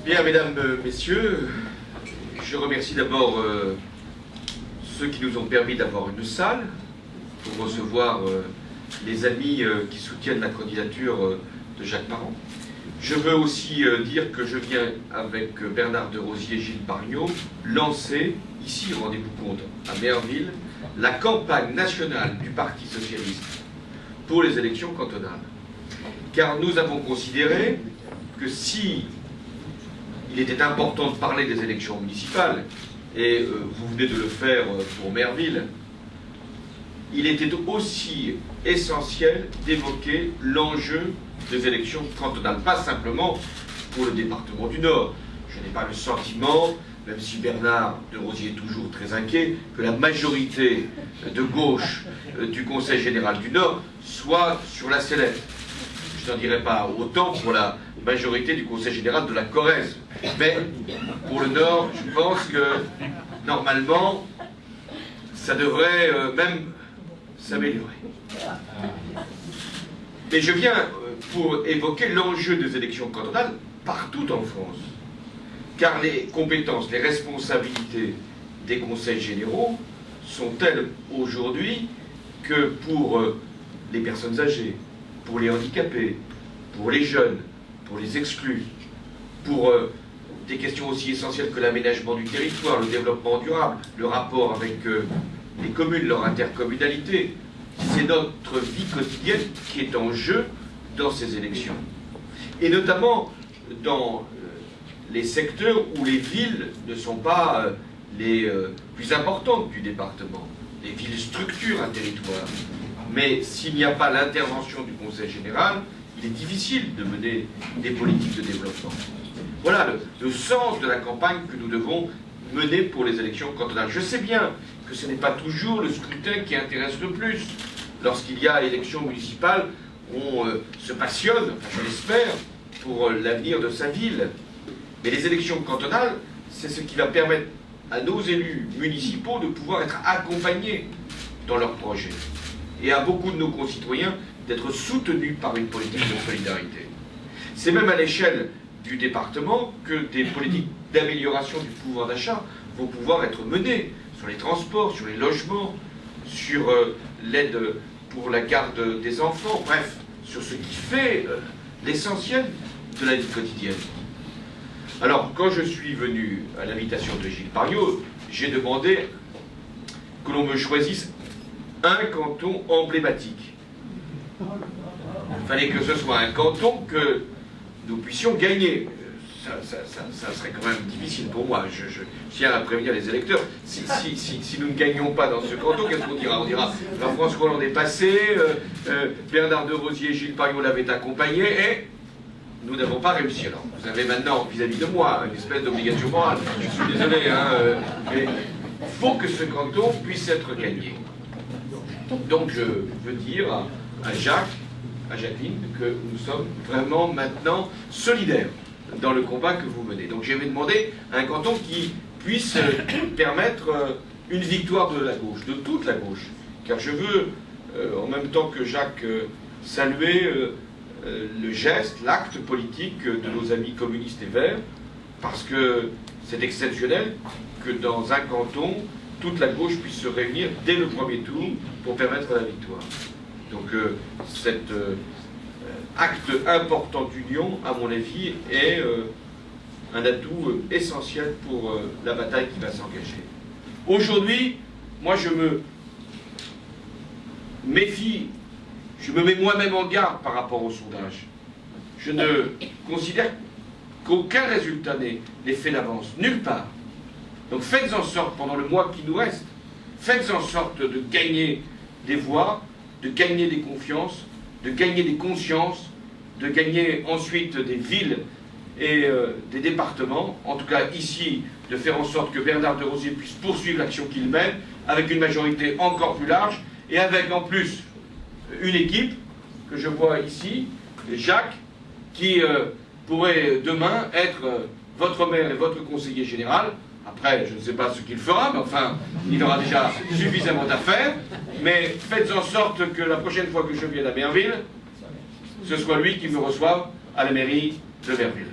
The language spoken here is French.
Bien, mesdames, messieurs, je remercie d'abord ceux qui nous ont permis d'avoir une salle pour recevoir les amis qui soutiennent la candidature de Jacques Parent. Je veux aussi dire que je viens avec Bernard Derosier et Gilles Pargnot lancer, ici, rendez-vous compte, à Merville, la campagne nationale du Parti Socialiste pour les élections cantonales. Car nous avons considéré que si il était important de parler des élections municipales, et vous venez de le faire pour Merville, il était aussi essentiel d'évoquer l'enjeu des élections cantonales, pas simplement pour le département du Nord. Je n'ai pas le sentiment, même si Bernard Derosier est toujours très inquiet, que la majorité de gauche du Conseil général du Nord soit sur la sellette. Je n'en dirai pas autant pour la majorité du Conseil général de la Corrèze. Mais pour le Nord, je pense que normalement, ça devrait même s'améliorer. Mais je viens pour évoquer l'enjeu des élections cantonales partout en France. Car les compétences, les responsabilités des conseils généraux sont telles aujourd'hui que pour les personnes âgées, pour les handicapés, pour les jeunes, pour les exclus, pour des questions aussi essentielles que l'aménagement du territoire, le développement durable, le rapport avec les communes, leur intercommunalité, c'est notre vie quotidienne qui est en jeu dans ces élections. Et notamment dans les secteurs où les villes ne sont pas les plus importantes du département. Les villes structurent un territoire. Mais s'il n'y a pas l'intervention du Conseil général, il est difficile de mener des politiques de développement. Voilà le sens de la campagne que nous devons mener pour les élections cantonales. Je sais bien que ce n'est pas toujours le scrutin qui intéresse le plus. Lorsqu'il y a élection municipale, on se passionne, enfin je l'espère, pour l'avenir de sa ville. Mais les élections cantonales, c'est ce qui va permettre à nos élus municipaux de pouvoir être accompagnés dans leurs projets. Et à beaucoup de nos concitoyens d'être soutenus par une politique de solidarité. C'est même à l'échelle du département que des politiques d'amélioration du pouvoir d'achat vont pouvoir être menées sur les transports, sur les logements, sur l'aide pour la garde des enfants, bref, sur ce qui fait l'essentiel de la vie quotidienne. Alors, quand je suis venu à l'invitation de Gilles Pargnot, j'ai demandé que l'on me choisisse un canton emblématique. Il fallait que ce soit un canton que nous puissions gagner. Ça serait quand même difficile pour moi. Je tiens à prévenir les électeurs. Si nous ne gagnons pas dans ce canton, qu'est-ce qu'on dira? On dira François Hollande est passé, Bernard Derosier et Gilles Pargnot l'avaient accompagné, et nous n'avons pas réussi. Alors, vous avez maintenant, vis-à-vis de moi, une espèce d'obligation morale. Je suis désolé, mais il faut que ce canton puisse être gagné. Donc je veux dire à Jacques, à Jacqueline, que nous sommes vraiment maintenant solidaires dans le combat que vous menez. Donc j'avais demandé à un canton qui puisse permettre une victoire de la gauche, de toute la gauche. Car je veux, en même temps que Jacques, saluer le geste, l'acte politique de nos amis communistes et verts, parce que c'est exceptionnel que dans un canton, toute la gauche puisse se réunir dès le premier tour pour permettre la victoire. Donc cet acte important d'union, à mon avis, est un atout essentiel pour la bataille qui va s'engager. Aujourd'hui, moi je me méfie, je me mets moi-même en garde par rapport au sondage. Je ne considère qu'aucun résultat n'est fait d'avance, nulle part. Donc faites en sorte, pendant le mois qui nous reste, faites en sorte de gagner des voix, de gagner des confiances, de gagner des consciences, de gagner ensuite des villes et des départements, en tout cas ici, de faire en sorte que Bernard Derosier puisse poursuivre l'action qu'il mène, avec une majorité encore plus large, et avec en plus une équipe que je vois ici, Jacques, qui pourrait demain être votre maire et votre conseiller général, Après, je ne sais pas ce qu'il fera, mais enfin, il aura déjà suffisamment d'affaires. Mais faites en sorte que la prochaine fois que je vienne à Berville, ce soit lui qui me reçoive à la mairie de Berville.